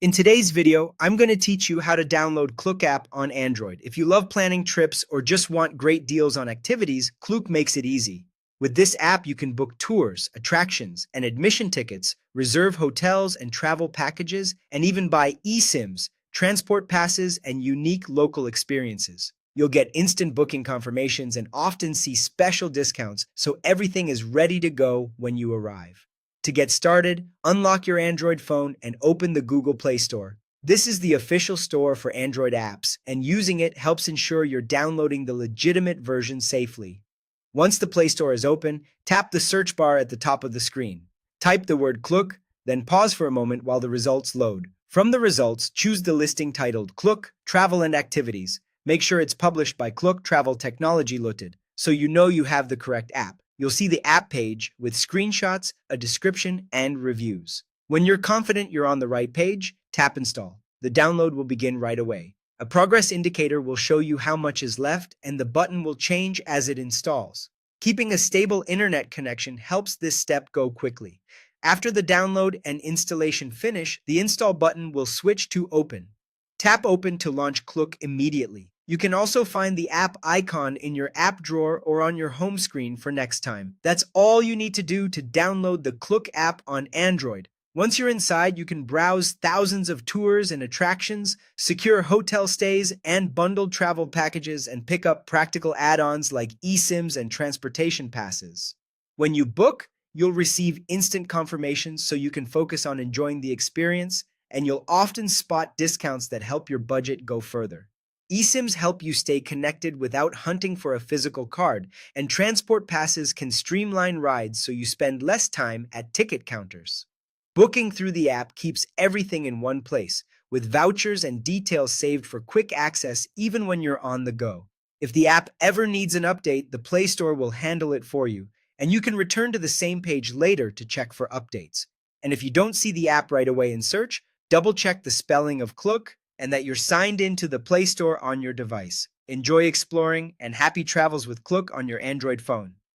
In today's video, I'm going to teach you how to download Klook app on Android. If you love planning trips or just want great deals on activities, Klook makes it easy. With this app, you can book tours, attractions, and admission tickets, reserve hotels and travel packages, and even buy eSIMs, transport passes, and unique local experiences. You'll get instant booking confirmations and often see special discounts, so everything is ready to go when you arrive. To get started, unlock your Android phone and open the Google Play Store. This is the official store for Android apps, and using it helps ensure you're downloading the legitimate version safely. Once the Play Store is open, tap the search bar at the top of the screen. Type the word Klook, then pause for a moment while the results load. From the results, choose the listing titled Klook, Travel and Activities. Make sure it's published by Klook Travel Technology Limited, so you know you have the correct app. You'll see the app page with screenshots, a description, and reviews. When you're confident you're on the right page, tap Install. The download will begin right away. A progress indicator will show you how much is left, and the button will change as it installs. Keeping a stable internet connection helps this step go quickly. After the download and installation finish, the install button will switch to Open. Tap Open to launch Klook immediately. You can also find the app icon in your app drawer or on your home screen for next time. That's all you need to do to download the Klook app on Android. Once you're inside, you can browse thousands of tours and attractions, secure hotel stays and bundled travel packages, and pick up practical add-ons like eSIMs and transportation passes. When you book, you'll receive instant confirmations so you can focus on enjoying the experience, and you'll often spot discounts that help your budget go further. eSIMs help you stay connected without hunting for a physical card, and transport passes can streamline rides so you spend less time at ticket counters. Booking through the app keeps everything in one place, with vouchers and details saved for quick access even when you're on the go. If the app ever needs an update, the Play Store will handle it for you, and you can return to the same page later to check for updates. And if you don't see the app right away in search, double-check the spelling of Klook and that you're signed into the Play Store on your device. Enjoy exploring and happy travels with Klook on your Android phone.